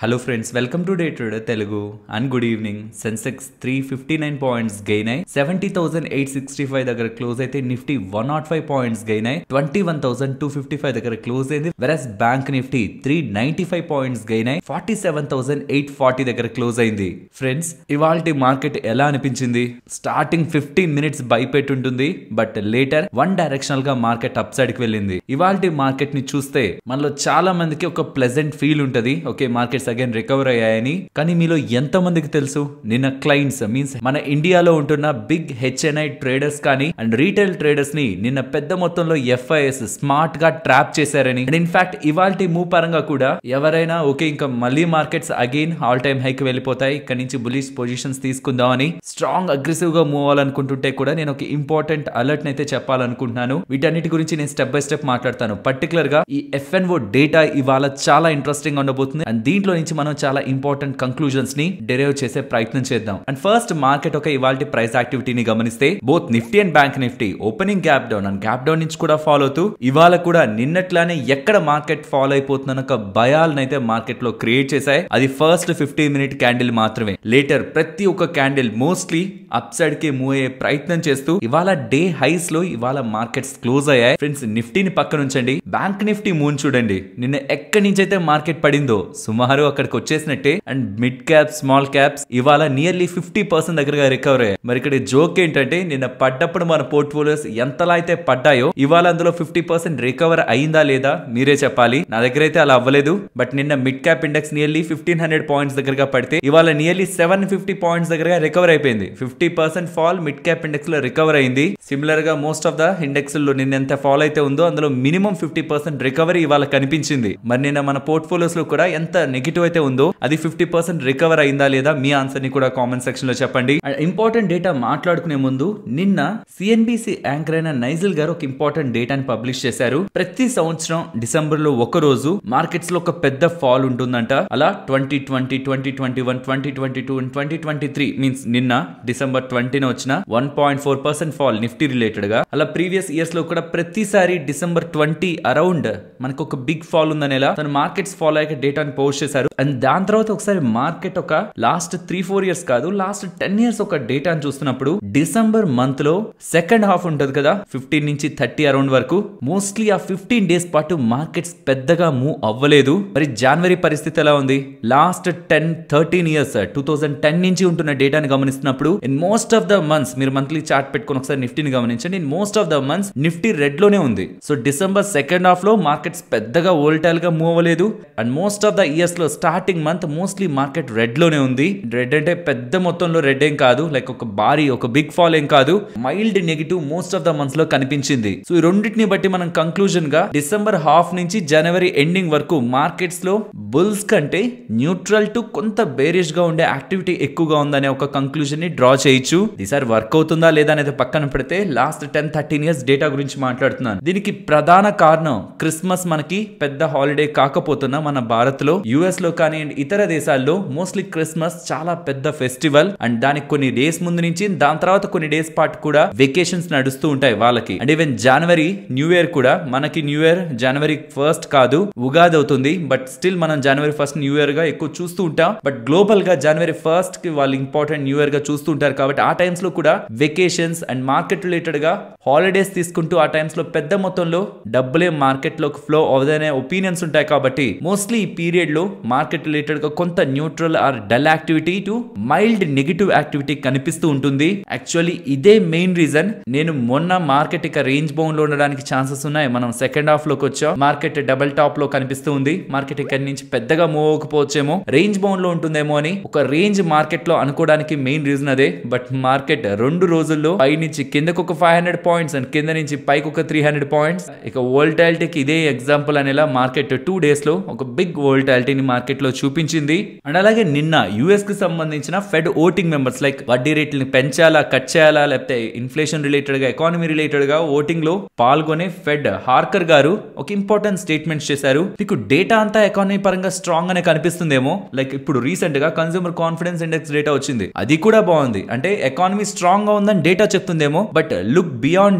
Hello friends, welcome to day trader Telugu and good evening. Sensex 359 points gain అయ్యి 70,865 దగ్గర close అయితే Nifty 105 points gain అయ్యి 21,255 దగ్గర క్లోజ్ అయింది. వెరస్ బ్యాంక్ నిఫ్టీ 395 పాయింట్స్ గెయిన్ అయ్యి 47,840 దగ్గర క్లోజ్ అయింది. ఫ్రెండ్స్, ఇవాల్టి మార్కెట్ ఎలా అనిపించింది? స్టార్టింగ్ 15 మినిట్స్ భయపెట్టి ఉంటుంది, బట్ లేటర్ వన్ డైరెక్షనల్ గా మార్కెట్ అప్ సైడ్ కి వెళ్ళింది. ఇవాల్టి మార్కెట్ ని చూస్తే మనలో చాలా మందికి ఒక ప్లెజెంట్ ఫీల్ ఉంటది, ఓకే మార్కెట్స్ అగైన్ రికవర్ అయ్యాయని. కానీ మీలో ఎంత మందికి తెలుసు నిన్న క్లయింట్స్ మీన్స్ మన ఇండియాలో ఉంటున్న బిగ్ హెచ్ఎన్ఐ ట్రేడర్స్ కానీ అండ్ రీటైల్ ట్రేడర్స్ ని నిన్న పెద్ద మొత్తంలో ఎఫ్ఐఎస్ స్మార్ట్ గా ట్రాప్ చేశారని. అండ్ ఇన్ఫాక్ట్ ఇవాల్టి మూవ్ పరంగా కూడా ఎవరైనా ఓకే ఇంకా మళ్ళీ markets again all time hike వెళ్ళిపోతాయి, ఇక్కడ నుంచి బులిష్ పొజిషన్స్ తీసుకుందామని స్ట్రాంగ్ అగ్రెసివ్ గా మూవ్ అవ్వాలనుకుంటుంటే కూడా నేను ఒక ఇంపార్టెంట్ అలర్ట్ అయితే చెప్పాలనుకుంటున్నాను. వీటన్నిటి గురించి నేను స్టెప్ బై స్టెప్ మాట్లాడతాను. పర్టికులర్ గా ఈ ఎఫ్ఎన్ఓ డేటా ఇవాళ చాలా ఇంట్రెస్టింగ్ ఉండబోతుంది అండ్ దీంట్లో నుంచి మనం చాలా ఇంపార్టెంట్ కంక్లూజన్స్ ని డెరైవ్ చేసే ప్రయత్నం చేద్దాం. అండ్ ఫస్ట్ మార్కెట్ ఒక ఇవాల్టి ప్రైస్ యాక్టివిటీని గమనిస్తే both Nifty and bank Nifty opening gap down and gap down నుంచి కూడా ఫాలో అవుతూ ఇవాళ కూడా నిన్నట్లానే ఎక్కడ మార్కెట్ ఫాలో అయిపోతుందన్న ఒక భయాలనైతే మార్కెట్ లో క్రియేట్ చేశాయి. అది ఫస్ట్ 15 మినిట్ క్యాండిల్ మాత్రమే. లేటర్ ప్రతి ఒక్క క్యాండిల్ మోస్ట్లీ అప్ సైడ్ కి మూవ్ అయ్యే ప్రయత్నం చేస్తూ ఇవాళ డే హైస్ లో ఇవాళ మార్కెట్స్ క్లోజ్ అయ్యాయి. ఫ్రెండ్స్, నిఫ్టీని పక్కన ఉంచండి, బ్యాంక్ నిఫ్టీ మూన్ చూడండి. నిన్న ఎక్కడి నుంచి అయితే మార్కెట్ పడిందో సుమారు అక్కడికి వచ్చేసినట్టే. And mid cap small caps ఇవాళ నియర్లీ 50% దగ్గరగా రికవర్ అయ్యాయి. మరి ఇక్కడ జోక్ ఏంటంటే నిన్న పడ్డప్పుడు మన పోర్ట్ఫోలియోస్ ఎంతలా అయితే పడ్డాయో ఇవాళ అందులో 50% రికవర్ అయిందా లేదా మీరే చెప్పాలి. నా దగ్గర అయితే అలా అవ్వలేదు. బట్ నిన్న mid cap index nearly 1500 points దగ్గరగా పడితే ఇవాళ నియర్లీ 750 పాయింట్స్ దగ్గరగా రికవర్ అయిపోయింది. 50% ఫాల్ మిడ్ క్యాప్ ఇండెక్స్ లో రికవర్ అయింది. సిమిలర్ గా మోస్ట్ ఆఫ్ ద ఇండెక్స్ లో నిన్న ఎంత ఫాల్ అయితే ఉందో అందులో మినిమం 50% రికవరీ ఇవాళ కనిపించింది. మరి నిన్న మన పోర్ట్ఫోలియోస్ లో కూడా ఎంత నెగిటివ్ అయితే ఉందో అది 50% రికవర్ అయిందా లేదా మీ ఆన్సర్ ని కూడా కామెంట్ సెక్షన్ లో చెప్పండి. ఇంపార్టెంట్ డేటా మాట్లాడుకునే ముందు నిన్న సిఎన్బిసి యాంకర్ అయిన నైజిల్ గారు ఒక ఇంపార్టెంట్ డేటాని పబ్లిష్ చేశారు. ప్రతి సంవత్సరం డిసెంబర్ లో ఒక రోజు మార్కెట్స్ లో ఒక పెద్ద ఫాల్ ఉంటుందంట. అలా 2020, 2021, 2022 అండ్ 2023 మీన్స్ నిన్న డిసెంబర్ 20న వచ్చిన 1.4% ఫాల్ నిఫ్టీ రిలేటెడ్ గా. అలా ప్రీవియస్ ఇయర్స్ లో కూడా ప్రతిసారి డిసెంబర్ 20 అరౌండ్ మనకు ఒక బిగ్ ఫాల్ ఉందనేలా తన మార్కెట్స్ ఫాల్ అయ్యాక డేటాని పోస్ట్ చేశారు. అండ్ దాని తర్వాత ఒకసారి మార్కెట్ ఒక లాస్ట్ 3-4 ఇయర్స్ కాదు లాస్ట్ 10 ఇయర్స్ ఒక డేటాను చూస్తున్నప్పుడు డిసెంబర్ మంత్ లో సెకండ్ హాఫ్ ఉంటది కదా 15 నుంచి 30 అరౌండ్ వరకు మోస్ట్లీ ఆ 15 డేస్ పాటు మార్కెట్స్ పెద్దగా మూవ్ అవ్వలేదు. మరి జనవరి పరిస్థితి ఎలా ఉంది? లాస్ట్ 10-13 ఇయర్స్ 2010 నుంచి ఉంటున్న డేటాని గమనిస్తున్నప్పుడు in most of the months మీరు మంత్లీ చార్ట్ పెట్టుకుని ఒకసారి నిఫ్టీని గమనించండి. In most of the months Nifty red లోనే ఉంది. సో డిసెంబర్ సెకండ్ హాఫ్ లో మార్కెట్స్ పెద్దగా వోల్టైల్ గా మూవ్ అవ్వలేదు. And most of the years లో starting month mostly market red లోనే ఉంది. రెడ్ అంటే పెద్ద మొత్తంలో రెడ్ ఏం కాదు, లైక్ ఒక బిగ్ ఫాల్ ఏం కాదు, mild negative most of the months లో కనిపించింది. సో ఈ రెండింటిని బట్టి మనం కంక్లూజన్ గా డిసెంబర్ హాఫ్ నుంచి జనవరి ఎండింగ్ వరకు మార్కెట్స్ లో బుల్స్ కంటే న్యూట్రల్ టు కొంత బేరిష్ గా ఉండే యాక్టివిటీ ఎక్కువగా ఉందనే ఒక కంక్లూజన్ ని డ్రా చేయొచ్చు. ఈసారి వర్క్ అవుతుందా లేదా అనేది పక్కన పెడితే లాస్ట్ 10-13 ఇయర్స్ డేటా గురించి మాట్లాడుతున్నాను. దీనికి ప్రధాన కారణం క్రిస్మస్ మనకి పెద్ద హాలిడే కాకపోతున్నా మన భారత్ లో, యుఎస్ లో కానీ ఇతర దేశాల్లో మోస్ట్లీ క్రిస్మస్ చాలా పెద్ద ఫెస్టివల్. అండ్ దానికి కొన్ని డేస్ ముందు నుంచి దాని తర్వాత కొన్ని డేస్ పాటు కూడా వెకేషన్స్ నడుస్తూ ఉంటాయి వాళ్ళకి. And even January new year కూడా మనకి న్యూ ఇయర్ జనవరి 1st కాదు ఉగాది అవుతుంది. బట్ స్టిల్ మనం జనవరి 1st న్యూ ఇయర్ గా ఎక్కువ చూస్తూ ఉంటాం. బట్ గ్లోబల్ గా జనవరి 1st కి వాళ్ళు ఇంపార్టెంట్ న్యూ ఇయర్ గా చూస్తూ ఉంటారు. కాబట్టి ఆ టైమ్స్ లో కూడా వెకేషన్స్ అండ్ మార్కెట్ రిలేటెడ్ గా హాలిడేస్ తీసుకుంటూ ఆ టైమ్స్ లో పెద్ద మొత్తంలో డబ్బులే మార్కెట్ లోకి ఫ్లో అవదనే ఒపీనియన్స్ ఉంటాయి. కాబట్టి మోస్ట్లీ ఈ పీరియడ్ లో మార్కెట్ రిలేటెడ్ గా కొంత neutral are dull activity to mild negative activity కనిపిస్తూ ఉంటుంది. యాక్చువల్లీ ఇదే మెయిన్ రీజన్ నేను మొన్న మార్కెట్ ఇక రేంజ్ బౌండ్ లో ఉండడానికి ఛాన్సెస్ ఉన్నాయి. మనం సెకండ్ హాఫ్ లోకి వచ్చాం, మార్కెట్ డబుల్ టాప్ లో కనిపిస్తూ ఉంది. మార్కెట్ ఇక్కడి నుంచి పెద్దగా మూవ్ అవ్వకపోవచ్చేమో, రేంజ్ బౌండ్ లో ఉంటుందేమో అని ఒక రేంజ్ మార్కెట్ లో అనుకోవడానికి మెయిన్ రీజన్ అదే. బట్ మార్కెట్ 2 రోజుల్లో పై నుంచి కిందకు ఒక 500 పాయింట్స్ అండ్ కింద నుంచి పైకి ఒక 300 పాయింట్స్. ఇక వోల్టాలిటీకి ఇదే ఎగ్జాంపుల్ అనేలా మార్కెట్ 2 డేస్ లో ఒక బిగ్ వోల్టాలిటీని మార్కెట్ లో చూపించింది. అండ్ అలాగే నిన్న యుఎస్ కి సంబంధించిన ఫెడ్ ఓటింగ్ మెంబర్స్ లైక్ వడ్డీ రేట్లను పెంచాలా కట్ చేయాలా లేకపోతే ఇన్ఫ్లేషన్ రిలేటెడ్ గా ఎకానమీ రిలేటెడ్ గా ఓటింగ్ లో పాల్గొనే ఫెడ్ హార్కర్ గారు ఒక ఇంపార్టెంట్ స్టేట్మెంట్స్ చేశారు. మీకు డేటా అంతా ఎకానమీ పరంగా పరంగా స్ట్రాంగ్ అనే కనిపిస్తుందేమో. లైక్ ఇప్పుడు రీసెంట్ గా కన్స్యూమర్ కాన్ఫిడెన్స్ ఇండెక్స్ డేటా వచ్చింది, అది కూడా బాగుంది. అంటే ఎకానమీ స్ట్రాంగ్ గా ఉందని డేటా చెప్తుందేమో. బట్ లుక్ బియాండ్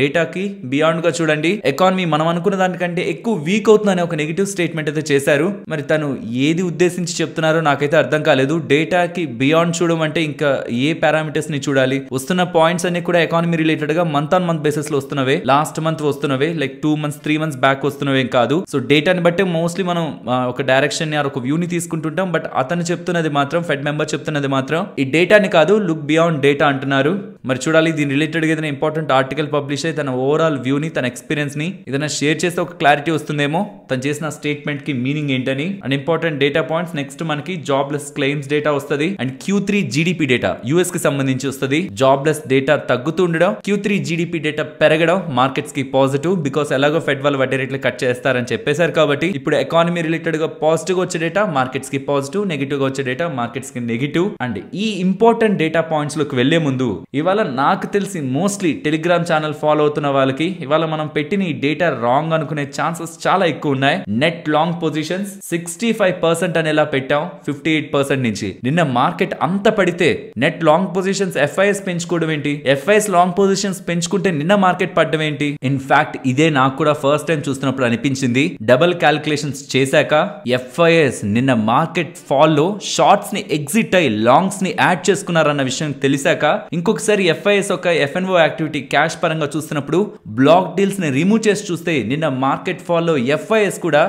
డేటాకి బియాండ్ గా చూడండి, ఎకానమీ మనం అనుకున్న దానికంటే ఎక్కువ వీక్ అవుతుందని ఒక నెగిటివ్ స్టేట్మెంట్ అయితే చేశారు. మరి తను ఏది ఉద్దేశించి చెప్తున్నారో నాకైతే అర్థం కాలేదు. డేటాకి బియాండ్ చూడడం అంటే ఇంకా ఏ పారామీటర్స్ ని చూడాలి? వస్తున్న పాయింట్స్ అన్ని కూడా ఎకానమీ రిలేటెడ్ గా మంత్ ఆన్ మంత్ బేసిస్ లో వస్తున్నవే, లాస్ట్ మంత్ వస్తున్నవే, లైక్ 2 months 3 months బ్యాక్ వస్తున్నవేం కాదు. సో డేటాని బట్టి మోస్ట్లీ మనం ఒక డైరెక్షన్ ని ఒక వ్యూ ని తీసుకుంటుంటాం. బట్ అతను చెప్తున్నది మాత్రం, ఫెడ్ మెంబర్ చెప్తున్నది మాత్రం ఈ డేటాని కాదు, లుక్ బియాండ్ డేటా అంటున్నారు. మరి చూడాలి దీని రిలేటెడ్ గా ఏదైనా ఇంపార్టెంట్ ఆర్టికల్ పబ్లిష్ అయ్యి తన ఓవరాల్ వ్యూ ని, తన ఎక్స్పీరియన్స్ ని ఏదైనా షేర్ చేస్తే ఒక క్లారిటీ వస్తుందేమో తను చేసిన స్టేట్మెంట్ కి మీనింగ్ ఏంటని. And important data points next మనకి జాబ్లెస్ క్లెయిమ్స్ డేటా వస్తుంది. And Q3 GDP data US కి సంబంధించి వస్తుంది. జాబ్లెస్ డేటా తగ్గుతుండడం, Q3 జీడిపి డేటా పెరగడం మార్కెట్స్ కి పాజిటివ్. బికాస్ ఎలాగో ఫెడ్ వాళ్ళు వడ్డీ రేట్లు కట్ చేస్తారని చెప్పేశారు కాబట్టి ఇప్పుడు ఎకానమీ రిలేటెడ్ గా పాజిటివ్ గా వచ్చే డేటా మార్కెట్స్ కి పాజిటివ్, నెగిటివ్ గా వచ్చే డేటా మార్కెట్స్ కి నెగిటివ్. అండ్ ఈ ఇంపార్టెంట్ డేటా పాయింట్స్ లోకి వెళ్లే ముందు ఇవాళ నాకు తెలిసి మోస్ట్లీ టెలిగ్రామ్ ఛానల్ ఫాలో అవుతున్న వాళ్ళకి ఇవాళ మనం పెట్టిన ఈ డేటా రాంగ్ అనుకునే ఛాన్సెస్ చాలా ఎక్కువ ఉన్నాయి. నెట్ లాంగ్ పొజిషన్స్ 65% అనేలా పెట్టాం 58% నుంచి. నిన్న మార్కెట్ అంత పడితే నెట్ లాంగ్ పొజిషన్స్ FIS పెంచుకోవడం ఏంటి? FIS లాంగ్ పొజిషన్స్ పెంచుకుంటే నిన్న మార్కెట్ పడ్డం ఏంటి? ఇన్ఫాక్ట్ ఇదే నాకు కూడా ఫస్ట్ టైం చూస్తున్నప్పుడు అనిపించింది. డబుల్ క్యాలిక్యులేషన్స్ చేశాక FIS నిన్న మార్కెట్ ఫాల్ లో షార్ట్స్ ని ఎగ్జిట్ అయ్యి లాంగ్స్ ని యాడ్ చేసుకున్నారన్న విషయం తెలిసాక ఇంకొకసారి FIS ఒక FNO యాక్టివిటీ క్యాష్ పరంగా చూస్తున్నప్పుడు బ్లాక్ డీల్స్ ని రిమూవ్ చేసి చూస్తే నిన్న మార్కెట్ ఫాల్ లో FIS కూడా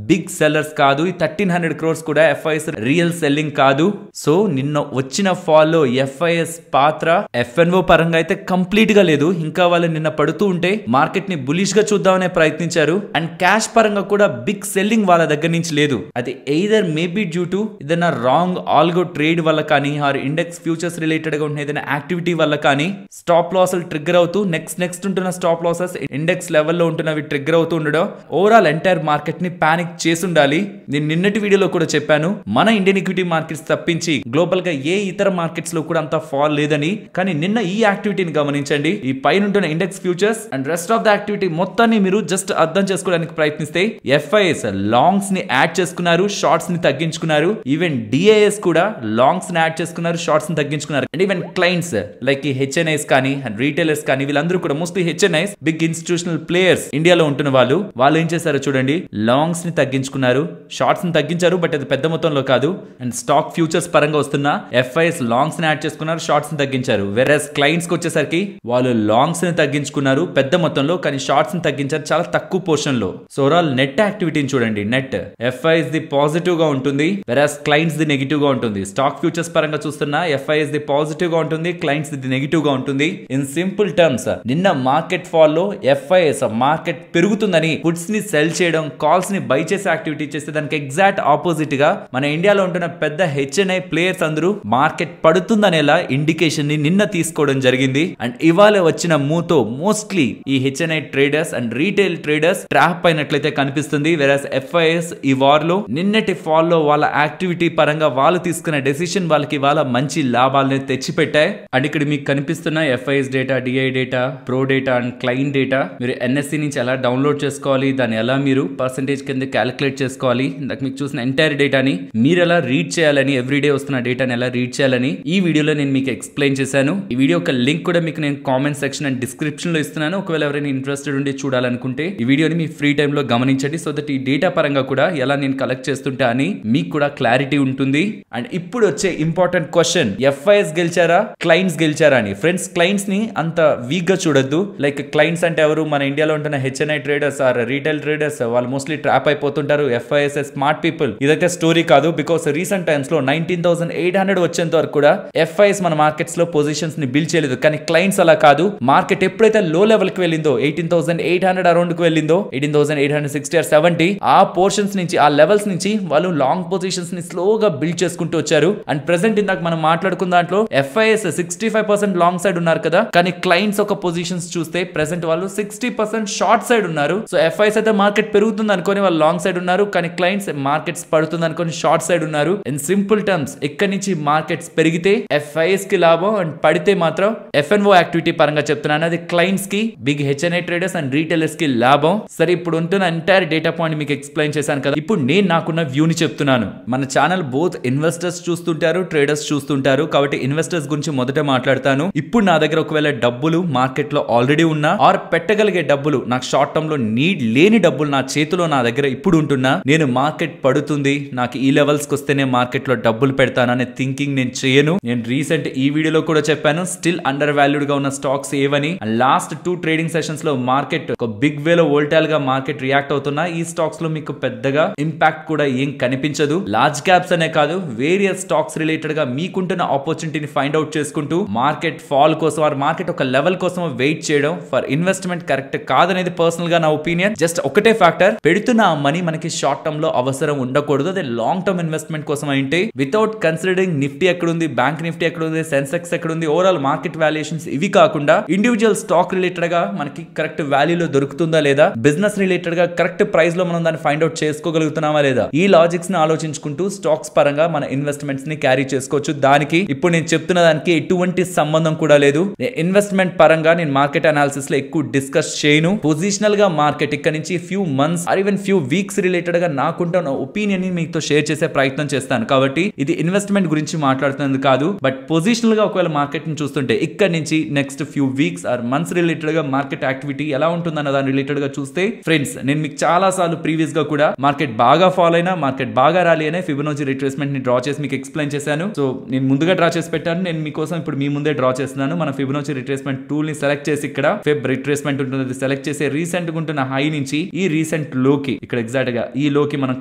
బిగ్ సెల్లర్స్ కాదు. 1300 crores కూడా FIS రియల్ సెల్లింగ్ కాదు. సో నిన్న వచ్చిన ఫాల్ లో FIS పాత్ర FNO పరంగా అయితే కంప్లీట్ గా లేదు. ఇంకా వాళ్ళు నిన్న పడుతూ ఉంటే మార్కెట్ ని బులిష్ గా చూద్దామనే ప్రయత్నించారు. అండ్ క్యాష్ పరంగా కూడా బిగ్ సెల్లింగ్ వాళ్ళ దగ్గర నుంచి లేదు. అది ఎయిదర్ మేబీ డ్యూ టు ఏదైనా రాంగ్ ఆల్గో ట్రేడ్ వల్ల కానీ, ఆర్ ఇండెక్స్ ఫ్యూచర్స్ రిలేటెడ్ గా ఉన్న ఏదైనా యాక్టివిటీ వల్ల కానీ స్టాప్ లాసులు ట్రిగ్గర్ అవుతూ నెక్స్ట్ ఉంటున్న స్టాప్ లాసెస్ ఇండెక్స్ లెవెల్లో ఉంటున్నవి ట్రిగ్గర్ అవుతూ ఉండడం ఓవరాల్ ఎంటైర్ మార్కెట్ ని పానిక్ చేసి ఉండాలి. నేను నిన్నటి వీడియోలో కూడా చెప్పాను, మన ఇండియన్ ఈక్విటీ మార్కెట్స్ తప్పించి గ్లోబల్ గా ఏ ఇతర మార్కెట్స్ లో కూడా అంత ఫాల్ లేదని. కానీ నిన్న ఈ యాక్టివిటీని గమనించండి. ఈ పైన ఉంటున్న index futures and rest of the activity మొత్తాన్ని మీరు జస్ట్ అర్థం చేసుకోవడానికి ప్రయత్నిస్తే FIS లాంగ్స్ ని యాడ్ చేసుకున్నారు, షార్ట్స్ ని తగ్గించుకున్నారు. ఈవెన్ DIS కూడా లాంగ్స్ ని యాడ్ చేసుకున్నారు, షార్ట్స్ ని తగ్గించుకున్నారు. అండ్ ఈవెన్ క్లయింట్స్ లైక్ ఈ HNIs కానీ అండ్ రీటైలర్స్ కానీ వీళ్ళందరూ కూడా mostly HNIs big institutional players ఇండియాలో ఉంటున్న వాళ్ళు ఏం చేశారో చూడండి. లాంగ్స్ ని తగ్గించుకున్నారు, షార్ట్స్ ని తగ్గించారు, బట్ అది పెద్ద మొత్తంలో కాదు. అండ్ స్టాక్ ఫ్యూచర్స్ పరంగా వస్తున్న FIS లాంగ్స్ ని యాడ్ చేసుకున్నారు, షార్ట్స్ ని తగ్గించారు. వెరస్ క్లయింట్స్ కి వచ్చేసరికి వాళ్ళు లాంగ్స్ ని తగ్గించుకున్నారు పెద్ద మొత్తంలో, కానీ షార్ట్స్ ని తగ్గించారు చాలా తక్కువ పోర్షన్ లో. సో ఓవరాల్ నెట్ యాక్టివిటీని చూడండి. నెట్ FIS ది పాజిటివ్ గా ఉంటుంది, వెరస్ క్లయింట్స్ ది నెగిటివ్ గా ఉంటుంది. స్టాక్ ఫ్యూచర్స్ పరంగా చూస్తున్న FIS ది పాజిటివ్ గా ఉంటుంది, క్లయింట్స్ ది నెగిటివ్ గా ఉంటుంది. ఇన్ సింపుల్ టర్మ్స్ నిన్న మార్కెట్ ఫాల్ లో FIS మార్కెట్ పెరుగుతుందని పుట్స్ ని సెల్ చేయడం, కాల్స్ ని బై చేసే యాక్టివిటీ చేస్తే దానికి ఎగ్జాక్ట్ ఆపోజిట్ గా మన ఇండియాలో ఉంటున్న పెద్ద HNI ప్లేయర్స్ అందరూ మార్కెట్ పడుతుందనేలా ఇండికేషన్ ని నిన్న తీసుకోవడం జరిగింది. అండ్ ఇవాళ వచ్చిన మూతో మోస్ట్లీ ఈ HNI traders and retail traders trap అయినట్లయితే కనిపిస్తుంది. వెరస్ FIS ఈ వార్ లో నిన్నటి ఫాల్ లో వాళ్ళ యాక్టివిటీ పరంగా వాళ్ళు తీసుకున్న డెసిషన్ వాళ్ళకి వాళ్ళ మంచి లాభాలని తెచ్చిపెట్టాయి. అండ్ ఇక్కడ మీకు కనిపిస్తున్న FIS data, DI data, pro data and client data మీరు NSE నుంచి ఎలా డౌన్లోడ్ చేసుకోవాలి, దాన్ని ఎలా మీరు పర్సెంటేజ్ కింద క్యాలిక్యులేట్ చేసుకోవాలి, ఇందాక మీకు చూసిన ఎంటైర్ డేటాని మీరు ఎలా రీడ్ చేయాలని, ఎవ్రీడే వస్తున్న డేటాని ఎలా రీడ్ చేయాలని ఈ వీడియోలో నేను మీకు ఎక్స్ప్లెయిన్ చేశాను. ఈ వీడియో ఒక లింక్ కూడా మీకు నేను కామెంట్ సెక్షన్ అండ్ డిస్క్రిప్షన్ లో ఇస్తున్నాను. ఒకవేళ ఎవరైనా ఇంట్రెస్టెడ్ ఉండి చూడాలనుకుంటే ఈ వీడియోని మీ ఫ్రీ టైమ్ లో గమనించండి. సో దట్ ఈ డేటా పరంగా కూడా ఎలా నేను కలెక్ట్ చేస్తుంటా అని మీకు కూడా క్లారిటీ ఉంటుంది. అండ్ ఇప్పుడు వచ్చే ఇంపార్టెంట్ క్వశ్చన్, FIS గెలిచారా క్లయింట్స్ గెలిచారా అని. ఫ్రెండ్స్, క్లయింట్స్ ని అంత వీక్ గా చూడొద్దు. లైక్ క్లయింట్స్ అంటే ఎవరు? మన ఇండియాలో ఉంటున్న HNI traders or retail traders. వాళ్ళు మోస్ట్లీ ట్రాప్ అయిపోతుంటారు. FIS smart people. ఇదైతే స్టోరీ కాదు. బికాస్ రీసెంట్ టైమ్స్ లో 19,800 వచ్చేంత వరకు కూడా FIS మన మార్కెట్స్ లో పొజిషన్స్ ని బిల్డ్ చేయలేదు. కానీ క్లయింట్స్ అలా కాదు. మార్కెట్ ఎప్పుడైతే లో లెవెల్ కి వెళ్ళిందో, 18,800 అరౌండ్ కి వెళ్ళిందో, 18,860 or 70, ఆ పోర్షన్స్ నుంచి, ఆ లెవెల్స్ నుంచి వాళ్ళు లాంగ్ పొజిషన్స్ ని స్లోగా బిల్డ్ చేసుకుంటూ వచ్చారు. అండ్ ప్రెసెంట్ ఇందాక మనం మాట్లాడుకున్న దాంట్లో FIS 65% లాంగ్ సైడ్ ఉన్నారు కదా, కానీ క్లయింట్స్ ఒక పొజిషన్స్ చూస్తే ప్రెసెంట్ వాళ్ళు 60% షార్ట్ సైడ్ ఉన్నారు. సో FIS అయితే మార్కెట్ పెరుగుతుంది అనుకోని వాళ్ళు లాంగ్ సైడ్ ఉన్నారు, కానీ క్లయింట్స్ మార్కెట్స్ పడుతుంది అనుకుని షార్ట్ సైడ్ ఉన్నారు. ఇన్ సింపుల్ టర్మ్స్ ఇక్కడ నుంచి మార్కెట్స్ పెరిగితే FIS కి లాభం అండ్ పడితే మాత్రం FNO యాక్టివిటీ పరంగా చెప్తున్నాను, అది క్లయింట్స్ కి, big HNI traders and retailers కి లాభం. సరే ఇప్పుడు ఉంటున్న ఎంటైర్ డేటా పాయింట్ మీకు ఎక్స్ప్లెయిన్ చేశాను కదా, ఇప్పుడు నేను నాకున్న వ్యూని చెప్తున్నాను. మన ఛానల్ బోత్ ఇన్వెస్టర్స్ చూస్తుంటారు, ట్రేడర్స్ చూస్తుంటారు, కాబట్టి ఇన్వెస్టర్స్ గురించి మొదట మాట్లాడతాను. ఇప్పుడు నా దగ్గర ఒకవేళ డబ్బులు మార్కెట్ లో ఆల్రెడీ ఉన్నా ఆర్ పెట్టగలిగే డబ్బులు, నాకు షార్ట్ టర్మ్ లో నీడ్ లేని డబ్బులు నా చేతిలో నా దగ్గర ఇప్పుడు ఉంటున్నా, నేను మార్కెట్ పడుతుంది నాకు ఈ లెవెల్స్ కి వస్తేనే మార్కెట్ లో డబ్బులు పెడతాననే థింకింగ్ నేను చేయను. నేను రీసెంట్ ఈ వీడియోలో కూడా చెప్పాను స్టిల్ అండర్ వాల్యూడ్ గా ఉన్న స్టాక్స్ ఏవని. లాస్ట్ 2 ట్రేడింగ్ సెషన్స్ లో మార్కెట్ ఒక బిగ్ వేలో వోల్టైల్ గా మార్కెట్ రియాక్ట్ అవుతున్నా, ఈ స్టాక్స్ లో మీకు పెద్దగా ఇంపాక్ట్ కూడా ఏం కనిపించదు. లార్జ్ క్యాప్స్ అనే కాదు, వేరియస్ స్టాక్స్ రిలేటెడ్ గా మీకుంటున్న ఆపర్చునిటీని ఫైండ్ అవుట్ చేసుకుంటూ మార్కెట్ ఫాల్ కోసం ఆర్ మార్కెట్ ఒక లెవెల్ కోసం వెయిట్ చేయడం ఫర్ ఇన్వెస్ట్మెంట్ కరెక్ట్ కాదనేది పర్సనల్ గా నా ఒపీనియన్. జస్ట్ ఒకటే ఫ్యాక్టర్, పెడుతున్న ఆ మనీ మనకి షార్ట్ టర్మ్ లో అవసరం ఉండకూడదు, అదే లాంగ్ టర్మ్ ఇన్వెస్ట్మెంట్ కోసం అయితే వితౌట్ కన్సిడరింగ్ నిఫ్టీ ఎక్కడుంది, బ్యాంక్ నిఫ్టీ ఎక్కడుంది, సెన్సెక్స్ ఎక్కడుంది, ఓవరాల్ మార్కెట్ వాల్యుయేషన్స్ ఇవి కాకుండా ఇండివిజువల్ స్టాక్ రిలేటెడ్ గా మనకి కరెక్ట్ వాల్యూలో దొరుకుతుందా లేదా, బిజినెస్ రిలేటెడ్ గా కరెక్ట్ ప్రైస్ లో మనం దాన్ని ఫైండ్ అవుట్ చేసుకోగలుగుతున్నామా లేదా, ఈ లాజిక్స్ ని ఆలోచించుకుంటూ స్టాక్స్ పరంగా మన ఇన్వెస్ట్మెంట్స్ ని క్యారీ చేసుకోవచ్చు. దానికి ఇప్పుడు నేను చెప్తున్న దానికి ఎటువంటి సంబంధం కూడా లేదు. ఇన్వెస్ట్మెంట్ పరంగా నేను మార్కెట్ అనాలిసిస్ లో ఎక్కువ డిస్కస్ చేయను. పొజిషనల్ గా మార్కెట్ ఇక్కడ నుంచి few months or even few weeks related గా నాకుంటున్న ఒపీనియన్ ని మీతో షేర్ చేసే ప్రయత్నం చేస్తాను. కాబట్టి ఇది ఇన్వెస్ట్మెంట్ గురించి మాట్లాడుతున్నది కాదు, బట్ పొజిషనల్ గా ఒకవేళ మార్కెట్ ని చూస్తుంటే ఇక్కడ నుంచి next few weeks or months related గా మార్కెట్ యాక్టివిటీ ఎలా ఉంటుందన్న దాని రిలేటెడ్ గా చూస్తే ఫ్రెండ్స్, నేను మీకు చాలా సార్లు ప్రీవియస్ గా కూడా మార్కెట్ బాగా ఫాల్ అయినా మార్కెట్ బాగా ర్యాలీ అయినా ఫిబొనాచి రిట్రేస్మెంట్ ని డ్రా చేసి మీకు ఎక్స్ప్లెయిన్ చేశాను. సో నేను ముందుగా డ్రా చేసి పెట్టాను, నేను మీకోసం ఇప్పుడు మీ ముందే డ్రా చేస్తున్నాను. మన ఫిబొనాచి రిట్రేస్మెంట్ టూల్ ని సెలెక్ట్ చేసి ఇక్కడ ఫెబ్ రిట్రేస్మెంట్ ఉంటుంది సెలెక్ట్ చేసి రీసెంట్ గా ఉంటున్న హై నుంచి ఈ రీసెంట్ లోకి ఇక్కడ ఎగ్జాక్ట్ గా ఈ లోకి మనం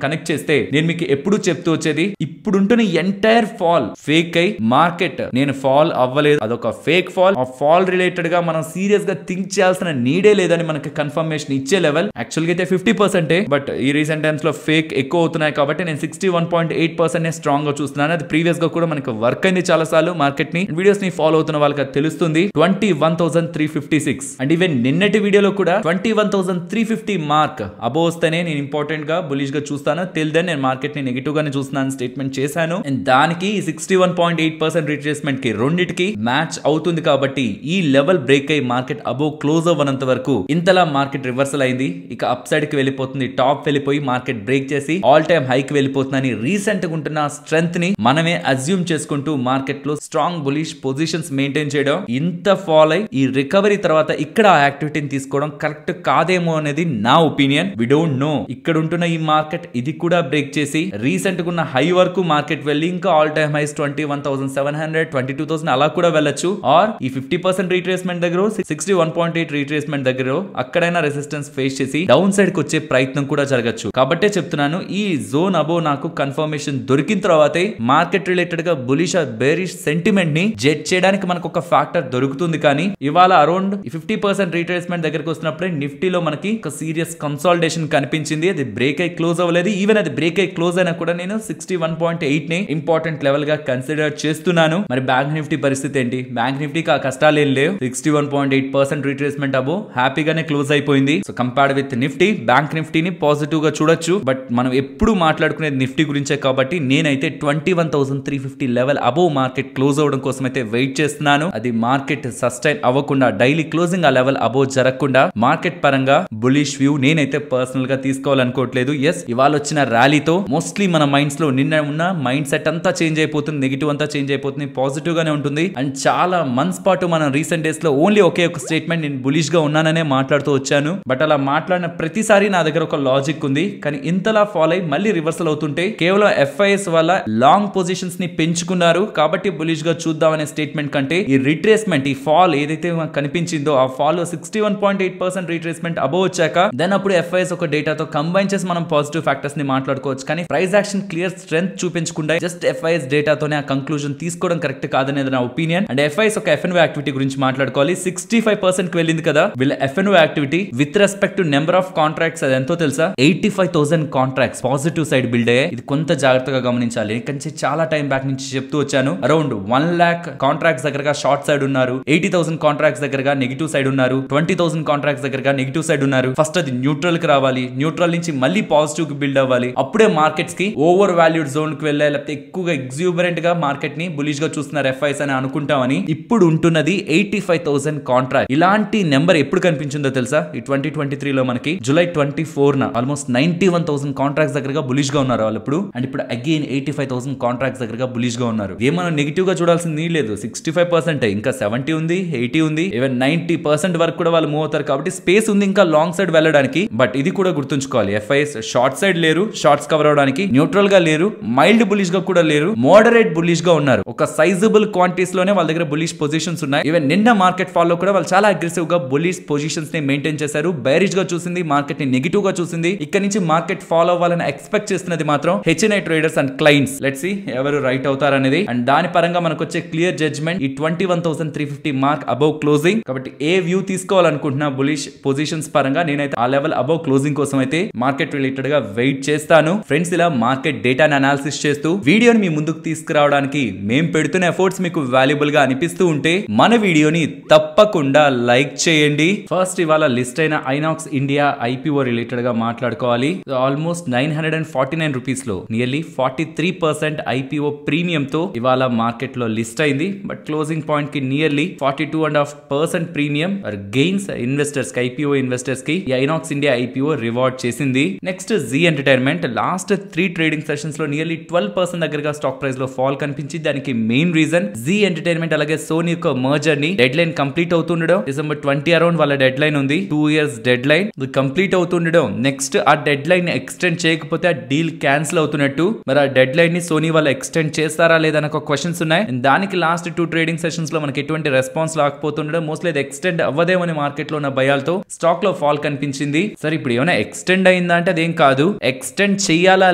కనెక్ట్ చేస్తే నేను మీకు ఎప్పుడు చెప్తూ వచ్చేది ఇప్పుడుంటున్న ఎంటైర్ ఫాల్ ఫేక్ అయి మార్కెట్ నేను ఫాల్ అవ్వలేదు, అదొక ఫేక్ ఫాల్. ఆ ఫాల్ రిలేటెడ్ గా మనం సీరియస్ గా థింక్ చేయాల్సిన నీడే లేదని మనకి కన్ఫర్మేషన్ ఇచ్చే లెవెల్ యాక్చువల్ గా అయితే 50%, బట్ ఈ రీసెంట్ టైమ్స్ లో ఫేక్ ఎక్కువ అవుతున్నాయి కాబట్టి నేను 61.8% స్ట్రాంగ్ గా చూస్తున్నాను. అది ప్రీవియస్ గా కూడా మనకి వర్క్ అయింది చాలా సార్లు. మార్కెట్ ని వీడియోస్ ని ఫాలో అవుతున్న వాళ్ళకి తెలుస్తుంది. 21,356 అండ్ ఈవెన్ నిన్నటి వీడియోలో కూడా 21,350 మార్క్ అబోవ్ వస్తేనే నేను ఇంపార్టెంట్ గా బులిష్ గా చూస్తాను. టిల్ దెన్ నేను మార్కెట్ ని నెగిటివ్ గానే చూస్తున్నాను స్టేట్మెంట్ చేశాను. అండ్ దానికి 61.8% రిట్రేస్మెంట్ కి రెండిటికి మ్యాచ్ అవుతుంది. కాబట్టి ఈ లెవెల్ బ్రేక్ అయ్యి మార్కెట్ అబోవ్ క్లోజ్ అవ్వనంత వరకు ఇంతలా మార్కెట్ రివర్సల్ అయింది, ఇక అప్ సైడ్ కి వెళ్ళిపోతుంది, టాప్ వెళ్ళిపోయి మార్కెట్ బ్రేక్ చేసి ఆల్ టైమ్ హై కి వెళ్ళిపోతుందని రీసెంట్ గా ఉంటున్న స్ట్రెంత్ ని మనమే అజ్యూమ్ చేసుకుంటూ మార్కెట్ లో స్ట్రాంగ్ బులిష్ పొజిషన్స్ మెయింటైన్ చేయడం, ఇంత ఫాల్ అయి ఈ రికవరీ తర్వాత ఇక్కడ ఆ యాక్టివిటీని తీసుకోవడం కరెక్ట్ కాదేమో అనేది నా ఒపీనియన్. We don't know. ఇక్కడ ఉంటున్న ఈ మార్కెట్ ఇది కూడా బ్రేక్ చేసి రీసెంట్ గా ఉన్న హై వరకు మార్కెట్ వెళ్ళి ఇంకా ఆల్ టైమ్ హైస్ 21,700 22,000 అలా కూడా వెళ్ళొచ్చు. ఆర్ ఈ 50% రీట్రేస్మెంట్ దగ్గర 61.8 రీట్రేస్మెంట్ దగ్గర అక్కడైనా రెసిస్టెన్స్ ఫేస్ చేసి డౌన్ సైడ్ కి వచ్చే ప్రయత్నం కూడా జరగచ్చు. కాబట్టే చెప్తున్నాను ఈ జోన్ అబో నాకు కన్ఫర్మేషన్ దొరికిన తర్వాతే మార్కెట్ రిలేటెడ్ గా బులిష్ ఆర్ బేరిష్ సెంటిమెంట్ ని జడ్జ్ చేయడానికి మనకు ఒక ఫ్యాక్టర్ దొరుకుతుంది. కానీ ఇవాళ అరౌండ్ 50% రీట్రేస్మెంట్ దగ్గరకు వస్తున్నప్పుడే నిఫ్టీలో మనకి ఒక సీరియస్ కన్సాలిడేషన్ కనిపించింది. అది బ్రేక్ అయి క్లోజ్ అవ్వలేదు. ఈవెన్ అది బ్రేక్ అయి క్లోజ్ అయినా కూడా నేను 61.8 ని ఇంపార్టెంట్ లెవెల్ గా కన్సిడర్ చేస్తున్నాను. మరి బ్యాంక్ నిఫ్టీ పరిస్థితి ఏంటి? బ్యాంక్ నిఫ్టీకి ఆ కష్టాలు ఏం లేవు. 61.8% రీట్రేస్మెంట్ అబో హ్యాపీగానే క్లోజ్ అయిపోయింది. So compared with Nifty, bank నిఫ్టీని పాజిటివ్ గా చూడొచ్చు. బట్ మనం ఎప్పుడు మాట్లాడుకునేది నిఫ్టీ గురించే కాబట్టి నేనైతే 21,350 లెవెల్ అబో మార్కెట్ క్లోజ్ అవడం కోసం అయితే వెయిట్ చేస్తున్నాను. అది మార్కెట్ సస్టైన్ అవ్వకుండా డైలీ క్లోజింగ్ ఆ లెవెల్ అబో జరగకుండా మార్కెట్ పరంగా బులిష్ వ్యూ నేనైతే పర్సనల్ గా తీసుకోవాలనుకోవట్లేదు. ఎస్, ఇవాళ వచ్చిన ర్యాలీతో మోస్ట్లీ మన మైండ్స్ లో నిన్న ఉన్న మైండ్ సెట్ అంతా చేంజ్ అయిపోతుంది, నెగిటివ్ అంతా చేంజ్ అయిపోతుంది, పాజిటివ్ గానే ఉంటుంది. అండ్ చాలా మంత్స్ పాటు మనం రీసెంట్ డేస్ లో ఓన్లీ ఒకే ఒక స్టేట్మెంట్ నేను బులిష్ గా ఉన్నాననే మాట్లాడుతూ వచ్చాను. బట్ అలా మాట్లాడిన ప్రతిసారి నా దగ్గర ఒక లాజిక్ ఉంది. కానీ ఇంతలా ఫాలో అయి మళ్ళీ రివర్సల్ అవుతుంటే కేవలం FIS వల్ల లాంగ్ పొజిషన్స్ ని పెంచుకున్నారు కాబట్టి బులిష్ గా చూద్దామనే స్టేట్మెంట్ కంటే ఈ రిట్రేస్మెంట్, ఈ ఫాల్ ఏదైతే కనిపించిందో ఆ ఫాల్ 61.8% రీట్రేస్మెంట్ అబోవ్ వచ్చాక దెన్ అప్పుడు FIS ఒక డేటాతో కంబైన్ చేసి మనం పాజిటివ్ ఫ్యాక్టర్స్ ని మాట్లాడుకోవచ్చు. కానీ ప్రైస్ యాక్షన్ క్లియర్ స్ట్రెంత్ చూపించకుండా జస్ట్ FIS డేటాతోనే ఆ కంక్లూజన్ తీసుకోవడం కరెక్ట్ కాదనేది నా ఒపీనియన్. అండ్ FIS ఒక FNO యాక్టివిటీ గురించి మాట్లాడుకోవాలి. 65% కి వెళ్ళింది కదా వీళ్ళ FNO activity with respect to number of contracts. అది ఎంతో తెలుసా? 85,000 కాంట్రాక్ట్స్ పాజిటివ్ సైడ్ బిల్డ్ అయ్యాయి. ఇది కొంత జాగ్రత్తగా గమనించాలి. ఎందుకంటే చాలా టైం బ్యాక్ నుంచి చెప్తూ వచ్చాను. అరౌండ్ 1 lakh కాంట్రాక్ట్స్ దగ్గరగా షార్ట్ సైడ్ ఉన్నారు, 80,000 కాంట్రాక్ట్స్ దగ్గరగా నెగిటివ్ సైడ్ ఉన్నారు, 20,000 కాంట్రాక్ట్స్ దగ్గరగా నెగిటివ్ సైడ్ ఉన్నారు. ఫస్ట్ అది న్యూట్రల్ కి రావాలి, న్యూట్రల్ లెవెల్ నుంచి మళ్ళీ పాజిటివ్ కి బిల్డ్ అవ్వాలి. అప్పుడే మార్కెట్స్ కి ఓవర్ వాల్యూడ్ జోన్ కి వెళ్ళాలి, లేకపోతే ఎక్కువగా ఎగ్జూబరెంట్ గా మార్కెట్ ని బులిష్ గా చూస్తున్నారు ఎఫ్ఐస్ అని అనుకుంటామని. ఇప్పుడు ఉంటున్నది 85,000 కాంట్రాక్ట్. ఇలాంటి నెంబర్ ఎప్పుడు కనిపించిందో తెలుసా? ఈ 2023 లో మనకి జూలై 24న ఆల్మోస్ట్ 91,000 కాంట్రాక్ట్స్ దగ్గరగా బులిష్ గా ఉన్నారు వాళ్ళు ఇప్పుడు. అండ్ ఇప్పుడు అగైన్ 85,000 కాంట్రాక్ట్స్ దగ్గరగా బులిష్ గా ఉన్నారు. ఏమన్నా నెగిటివ్ గా చూడాల్సింది లేదు. 65% ఇంకా 70 ఉంది, 80 ఉంది, ఈవెన్ 90% వరకు కూడా వాళ్ళు మూవ్ అవుతారు. కాబట్టి స్పేస్ ఉంది ఇంకా లాంగ్ సైడ్ వెళ్ళడానికి. బట్ ఇది కూడా గుర్తుంచుకోవాలి, ఎఫ్ఐఎస్ షార్ట్ సైడ్ లేరు, షార్ట్స్ కవర్ అవడానికి, న్యూట్రల్ గా లేరు, మైల్డ్ బులిష్ గా కూడా లేరు, మోడరేట్ బులిష్ గా ఉన్నారు. ఒక సైజబుల్ క్వాంటిటీస్ లోనే వాళ్ళ దగ్గర బులిష్ పొజిషన్స్ ఉన్నాయి. ఈవెన్ నిన్న మార్కెట్ ఫాల్ లో కూడా వాళ్ళు చాలా అగ్రెసివ్ గా బులిష్ పొజిషన్స్ ని మెయింటైన్ చేశారు. బేరిష్ గా చూసింది, మార్కెట్ ని నెగిటివ్ గా చూసింది. ఇక్కడ నుంచి మార్కెట్ ఫాలో అవ్వాలని ఎక్స్పెక్ట్ చేస్తున్నది మాత్రం HNI traders and clients. Let's see ఎవరు రైట్ అవుతారనేది. అండ్ దాని పరంగా మనకు వచ్చే క్లియర్ జడ్జ్మెంట్ ఈ 21,350 మార్క్ అబౌవ్ క్లోజింగ్. కాబట్టి ఏ వ్యూ తీసుకోవాలనుకుంటున్నా బులిష్ పొజిషన్స్ పరంగా నేనైతే ఆ లెవెల్ అబౌవ్ క్లోజింగ్ కోసం అయితే మార్కెట్ రిలేటెడ్ గా వెయిట్ చేస్తాను. ఫ్రెండ్స్, ఇలా మార్కెట్ డేటాను అనాలిసిస్ చేస్తూ వీడియోని మీ ముందుకు తీసుకురావడానికి మేము పెడుతున్న ఎఫర్ట్స్ మీకు వాల్యుబుల్ గా అనిపిస్తూ ఉంటే మన వీడియోని తప్పకుండా లైక్ చేయండి. ఫస్ట్ ఇవాళ లిస్ట్ అయిన ఐనాక్స్ ఇండియా ఐపీఓ రిలేటెడ్ గా మాట్లాడుకోవాలి. ఆల్మోస్ట్ 949 రూపీస్ లో నియర్లీ 43% ఐపీఓ ప్రీమియం తో ఇవాళ మార్కెట్ లో లిస్ట్ అయింది. బట్ క్లోజింగ్ పాయింట్ కి నియర్లీ 42.5% ప్రీమియం గెయిన్స్ ఇన్వెస్టర్స్ కి, ఐపీఓ ఇన్వెస్టర్స్ కి ఈ ఐనాక్స్ ఇండియా ఐపీఓ రివార్డ్ చేసింది. Next Zee entertainment last 3 trading sessions లో నియర్లీ 12% దగ్గరగా స్టాక్ ప్రైస్ లో ఫాల్ కనిపించింది. దానికి మెయిన్ రీజన్ జీ ఎంటర్టైన్మెంట్ అలాగే సోనీ యొక్క మర్జర్ ని డెడ్ లైన్ కంప్లీట్ అవుతుండడం. December 20 అరౌండ్ వాళ్ళ డెడ్ లైన్ ఉంది, 2 years డెడ్ లైన్ కంప్లీట్ అవుతుండడం. నెక్స్ట్ ఆ డెడ్ లైన్ ఎక్స్టెండ్ చేయకపోతే ఆ డీల్ క్యాన్సిల్ అవుతున్నట్టు. మరి ఆ డెడ్ లైన్ ని సోనీ వాళ్ళు ఎక్స్టెండ్ చేస్తారా లేదా అనే క్వశ్చన్స్ ఉన్నాయి. దానికి లాస్ట్ 2 ట్రేడింగ్ సెషన్స్ లో మనకి ఎటువంటి రెస్పాన్స్ రాకపోతుండడం, మోస్ట్లీ అది ఎక్స్టెండ్ అవ్వదేమని మార్కెట్ లో ఉన్న భయాలతో స్టాక్ లో ఫాల్ కనిపించింది. సరే, ఇప్పుడు ఏమైనా ఎక్స్టెండ్ అయిందా అంటే అదేం కాదు. ఎక్స్టెండ్ చేయాలా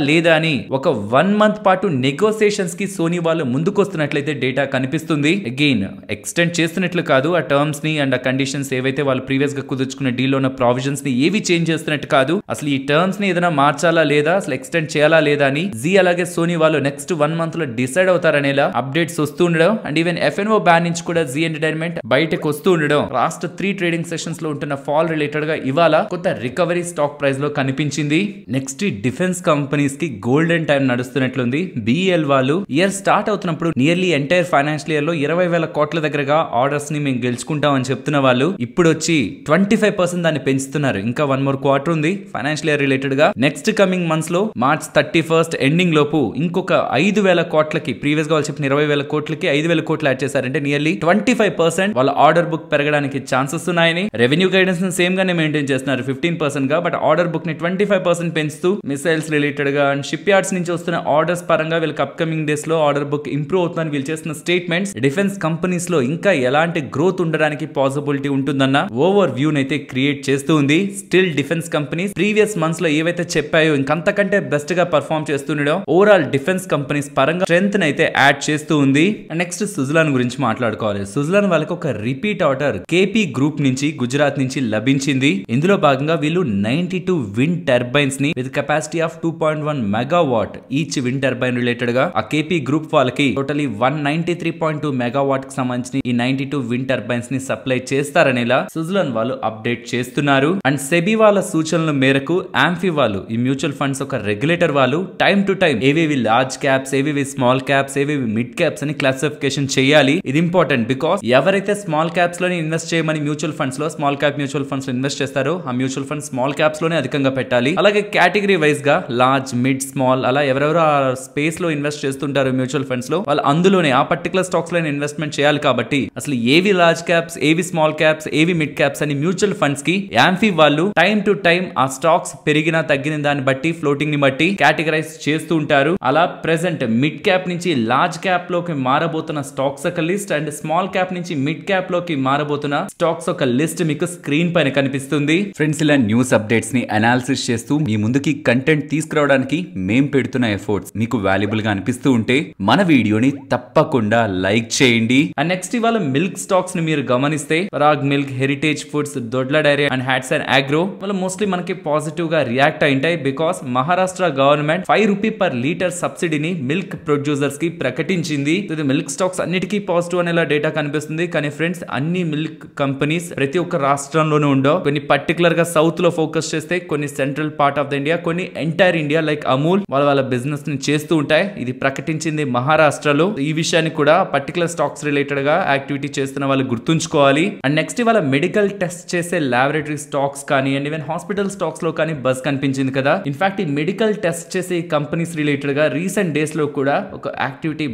లేదా అని ఒక 1 month పాటు నెగోసియేషన్స్ కి సోనీ వాళ్ళు ముందుకు వస్తున్నట్లయితే డేటా కనిపిస్తుంది. అగైన్ ఎక్స్టెండ్ చేస్తున్నట్లు కాదు, ఆ టర్మ్స్ ని అండ్ ఆ కండిషన్స్ ఏవైతే వాళ్ళు ప్రీవియస్ గా కుదుర్చుకున్న డీల్ లో ఉన్న ప్రావిజన్స్ ని ఏవి చేంజ్ చేస్తున్నట్టు కాదు. అసలు ఈ టర్మ్స్ ని ఏదైనా మార్చాలా లేదా, అసలు ఎక్స్టెండ్ చేయాలా లేదా అని జీ అలాగే సోనీ వాళ్ళు నెక్స్ట్ 1 month లో డిసైడ్ అవుతారనేలా అప్డేట్స్ వస్తూ ఉండడం. అండ్ ఈవెన్ ఎఫ్ఎన్ఓ బ్యాన్ నుంచి కూడా జీ ఎంటర్టైన్మెంట్ బయటకు వస్తూ ఉండడం లాస్ట్ 3 ట్రేడింగ్ సెషన్స్ లో ఉంటున్న ఫాల్ రిలేటెడ్ గా ఇవాళ కొత్త రికవరీ స్టాక్ ప్రైస్ లో కనిపించింది. నెక్స్ట్ డిఫెన్స్ కంపెనీస్ కి గోల్డెన్ టైం నడుస్తున్నట్లుంది. బిఎల్ వాళ్ళు ఇయర్ స్టార్ట్ అవుతున్నప్పుడు నియర్లీ ఎంటైర్ ఫైనాన్షియల్ ఇయర్ లో 20,000 కోట్ల దగ్గరగా ఆర్డర్స్ ని మేము గెలుచుకుంటామని చెప్తున్న వాళ్ళు ఇప్పుడు వచ్చి 25% దాన్ని పెంచుతున్నారు. ఇంకా 1 more quarter ఉంది ఫైనాన్షియల్ ఇయర్ రిలేటెడ్ గా. నెక్స్ట్ కమింగ్ మంత్స్ లో March 31st ఎండింగ్ లోపు ఇంకొక 5,000 కోట్లకి, ప్రీవియస్ గా వాళ్ళు చెప్పిన 20,000 కోట్లకి 5,000 కోట్లు యాడ్ చేశారంటే నియర్లీ 25% వాళ్ళ ఆర్డర్ బుక్ పెరగడానికి ఛాన్సెస్ ఉన్నాయని. రెవెన్యూ గైడెన్స్ ని సేమ్ గానే మెయింటైన్ చేస్తున్నారు 15% గా. బట్ ఆర్డర్ బుక్ ని 25% పెంచుతూ మిసైల్స్ రిలేటెడ్ గా అండ్ షిప్ యార్డ్స్ నుంచి వస్తున్న ఆర్డర్స్ పరంగా వీళ్ళకి అప్కమింగ్ డేస్ లో ఆర్డర్ బుక్ ఇంప్రూవ్ అవుతుందని వీళ్ళు చేస్తున్న స్టేట్మెంట్స్ డిఫెన్స్ కంపెనీస్ లో ఇంకా ఎలాంటి గ్రోత్ ఉండడానికి పాసిబిలిటీ ఉంటుందన్న ఓవర్ వ్యూ అయితే క్రియేట్ చేస్తూ ఉంది. Still defence companies previous months లో ఏవైతే చెప్పాయో ఇంకంతకంటే బెస్ట్ గా పర్ఫార్మ్ చేస్తుండడం ఓవరాల్ డిఫెన్స్ కంపెనీస్ పరంగా స్ట్రెంత్ అయితే యాడ్ చేస్తూ ఉంది. నెక్స్ట్ సుజలాన్ గురించి మాట్లాడుకోవాలి. సుజలాన్ వాళ్ళకి ఒక రిపీట్ ఆర్డర్ కేపీ గ్రూప్ నుంచి గుజరాత్ నుంచి లభించింది. ఇందులో భాగంగా వీళ్ళు 92 విండ్ టర్బైన్స్ ని with capacity of 2.1 megawatt each wind turbine related గా ఆ కేపీ గ్రూప్ వాళ్ళకి టోటలీ 193.2 మెగావాట్ కి సంబంధించి ఈ 92 విండ్ టర్బైన్స్ ని సప్లై చేస్తారనేలా సుజలాన్ వాళ్ళు అప్డేట్ చేస్తున్నారు. అండ్ సెబీ వాళ్ళ సూచనల మేరకు ఆంఫీ వాళ్ళు ఈ మ్యూచువల్ ఫండ్స్ ఒక రెగ్యులేటర్ వాళ్ళు టైం టు టైం ఏవేవి లార్జ్ క్యాప్స్, ఏవేవి స్మాల్ క్యాప్స్, ఏవేవి మిడ్ క్యాప్స్ అని క్లాసిఫికేషన్ చేయాలి. ఇది ఇంపార్టెంట్ బికాస్ ఎవరైతే స్మాల్ క్యాప్స్ లోనే ఇన్వెస్ట్ చేయమని మ్యూచువల్ ఫండ్స్ లో స్మాల్ క్యాప్ మ్యూచువల్ ఫండ్స్ లో ఇన్వెస్ట్ చేస్తారో ఆ మ్యూచువల్ ఫండ్స్ స్మాల్ క్యాప్స్ లోనే అధికంగా పెట్టాలి. అలాగే కేటగిరీ వైజ్ గా లార్జ్, మిడ్, స్మాల్ అలా ఎవరెవరు ఆ స్పేస్ లో ఇన్వెస్ట్ చేస్తుంటారు మ్యూచువల్ ఫండ్స్ లో వాళ్ళు అందులోనే ఆ పర్టికులర్ స్టాక్స్ లో ఇన్వెస్ట్మెంట్ చేయాలి. కాబట్టి అసలు ఏవి లార్జ్ క్యాప్స్, ఏవి స్మాల్ క్యాప్స్, ఏవి మిడ్ క్యాప్స్ అని మ్యూచువల్ ఫండ్స్ కి యాంఫీ వాళ్ళు టైం టు టైం ఆ స్టాక్స్ పెరిగినా తగ్గిన దాన్ని బట్టి ఫ్లోటింగ్ ని బట్టి కేటగరైజ్ చేస్తూ ఉంటారు. అలా ప్రెసెంట్ మిడ్ క్యాప్ నుంచి లార్జ్ క్యాప్ లోకి మారబోతున్న స్టాక్స్ ఒక లిస్ట్ అండ్ స్మాల్ క్యాప్ నుంచి మిడ్ క్యాప్ లోకి మారబోతున్న స్టాక్స్ ఒక లిస్ట్ మీకు స్క్రీన్ పైన కనిపిస్తుంది. ఫ్రెండ్స్, ఇలా న్యూస్ అప్డేట్స్ ని అనాలిసిస్ చేస్తూ మీ ముందుకి కంటెంట్ తీసుకురావడానికి మేం పెడుతున్న ఎఫర్ట్స్ మీకు వాల్యుబుల్ గా అనిపిస్తూ ఉంటే మన వీడియోని తప్పకుండా లైక్ చేయండి. అండ్ నెక్స్ట్ ఇవాళ మిల్క్ స్టాక్స్ ని మీరు గమనిస్తే Parag milk, Heritage Foods, Dodla dairy and Hatsun agro వాళ్ళు మోస్ట్లీ మనకి పాజిటివ్ గా రియాక్ట్ అయింటాయి. Because Maharashtra government 5 rupee per litre సబ్సిడీని మిల్క్ ప్రొడ్యూసర్స్ కి ప్రకటించింది. ఇది మిల్క్ స్టాక్స్ అన్నిటికీ పాజిటివ్ అనేలా డేటా కనిపిస్తుంది. కానీ ఫ్రెండ్స్, అన్ని మిల్క్ కంపెనీస్ ప్రతి ఒక్క రాష్ట్రంలోనూ ఉండవు. కొన్ని పర్టికులర్ గా సౌత్ లో ఫోకస్ చేస్తే, కొన్ని కొన్ని central part of the India, కొన్ని ఎంటైర్ ఇండియా లైక్ అమూల్ వాళ్ళ బిజినెస్ ని చేస్తూ ఉంటాయి. ఇది ప్రకటించింది మహారాష్ట్రలో. ఈ విషయాన్ని కూడా పర్టికులర్ స్టాక్స్ రిలేటెడ్ గా యాక్టివిటీ చేస్తున్న వాళ్ళు గుర్తుంచుకోవాలి. అండ్ నెక్స్ట్ ఇవాళ మెడికల్ టెస్ట్ చేసే లాబొరేటరీ స్టాక్స్ కానీ అండ్ ఈవెన్ హాస్పిటల్ స్టాక్స్ లో కానీ బజ్ కనిపించింది కదా. ఇన్ఫాక్ట్ ఈ మెడికల్ టెస్ట్ చేసే కంపెనీస్ రిలేటెడ్ గా రీసెంట్ డేస్ లో కూడా ఒక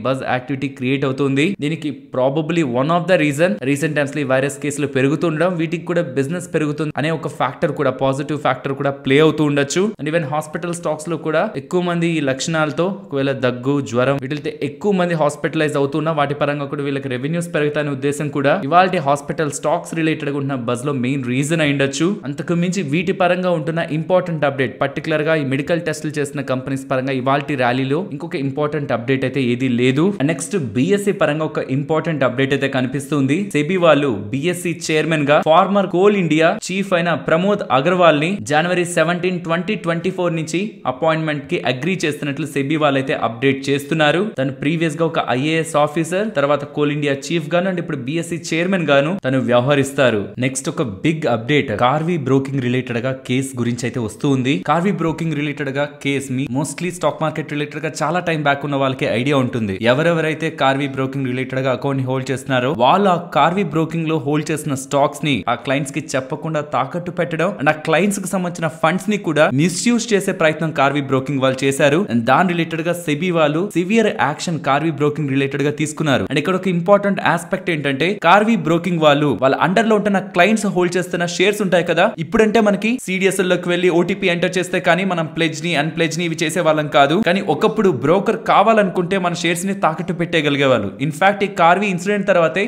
బజ్ యాక్టివిటీ క్రియేట్ అవుతుంది. దీనికి probably one of the reason recent times లో వైరస్ కేసులు పెరుగుతుండడం, వీటికి కూడా బిజినెస్ పెరుగుతుంది అనే ఒక ఫ్యాక్టర్ కూడా, పాజిటివ్ ఫ్యాక్టర్ కూడా ప్లే అవుతూ ఉండొచ్చు. అండ్ ఈవెన్ హాస్పిటల్ స్టాక్స్ లో కూడా ఎక్కువ మంది ఈ లక్షణాలతో, ఒకవేళ దగ్గు, జ్వరం వీటితో ఎక్కువ మంది హాస్పిటలైజ్ అవుతున్నా వాటి పరంగా కూడా వీళ్ళకి రెవెన్యూస్ పెరుగుతాయనే ఉద్దేశం కూడా ఇవాళ హాస్పిటల్ స్టాక్స్ రిలేటెడ్ గా ఉన్న బజ్ లో మెయిన్ రీజన్ అయ్యుండొచ్చు. అంతకు మించి వీటి పరంగా ఉంటున్న ఇంపార్టెంట్ అప్డేట్, పర్టికులర్ గా ఈ మెడికల్ టెస్టులు చేసిన కంపెనీస్ పరంగా ఇవాళ ర్యాలీలో ఇంకొక ఇంపార్టెంట్ అప్డేట్ అయితే ఏది లేదు. నెక్స్ట్ బిఎస్సి పరంగా ఒక ఇంపార్టెంట్ అప్డేట్ అయితే కనిపిస్తుంది. సెబీ వాళ్ళు బిఎస్సి చైర్మన్ గా ఫార్మర్ కోల్ ఇండియా చీఫ్ అయిన ప్రమోద్ అగర్వాల్ ని జనవరి 17, 2024 నుంచి అపాయింట్మెంట్ కి అగ్రీ చేస్తున్నట్లు సెబీ వాళ్ళైతే అప్డేట్ చేస్తున్నారు. తను ప్రీవియస్ గా ఒక ఐఏఎస్ ఆఫీసర్, తర్వాత కోల్ ఇండియా చీఫ్ గాను అండ్ ఇప్పుడు బిఎస్సి చైర్మన్ గాను తను వ్యవహరిస్తారు. నెక్స్ట్ ఒక big update, Karvy broking related గా కేస్ గురించి అయితే వస్తుంది. కార్వీ బ్రోకింగ్ రిలేటెడ్ గా కేస్ మీ మోస్ట్లీ స్టాక్ మార్కెట్ రిలేటెడ్ గా చాలా టైం బ్యాక్ ఉన్న వాళ్ళకి ఐడియా ఉంటుంది. ఎవరెవరైతే కార్వీ బ్రోకింగ్ రిలేటెడ్ గా అకౌంట్ ని హోల్డ్ చేస్తున్నారో వాళ్ళు ఆ కార్వీ బ్రోకింగ్ లో హోల్డ్ చేసిన స్టాక్స్ ని ఆ క్లయింట్స్ కి చెప్పకుండా తాకట్టు పెట్టడం అండ్ ఆ క్లయింట్స్ కి సంబంధించిన ఫండ్స్ ని కూడా మిస్యూజ్ చేసే ప్రయత్నం కార్వీ బ్రోకింగ్ వాళ్ళు చేశారు. అండ్ దాని రిలేటెడ్ గా సెబీ వాళ్ళు severe action Karvy broking related గా తీసుకున్నారు. అండ్ ఇక్కడ ఒక ఇంపార్టెంట్ ఆస్పెక్ట్ ఏంటంటే కార్వీ బ్రోకింగ్ వాళ్ళ అండర్ లో ఉంటున్న క్లయింట్స్ హోల్డ్ చేస్తున్న షేర్స్ ఉంటాయి కదా, ఇప్పుడంటే మనకి సిడిఎస్ఎల్ లోకి వెళ్లి ఓటీపీ ఎంటర్ చేస్తే కానీ మనం ప్లెజ్ ని అన్ప్లెజ్ ని ఇవి చేసే వాళ్ళం కాదు. కానీ ఒకప్పుడు బ్రోకర్ కావాలనుకుంటే మన షేర్స్ ని తాకట్టు పెట్టేయగలిగేవాళ్ళు. ఇన్ఫాక్ట్ ఈ కార్వీ ఇన్సిడెంట్ తర్వాతే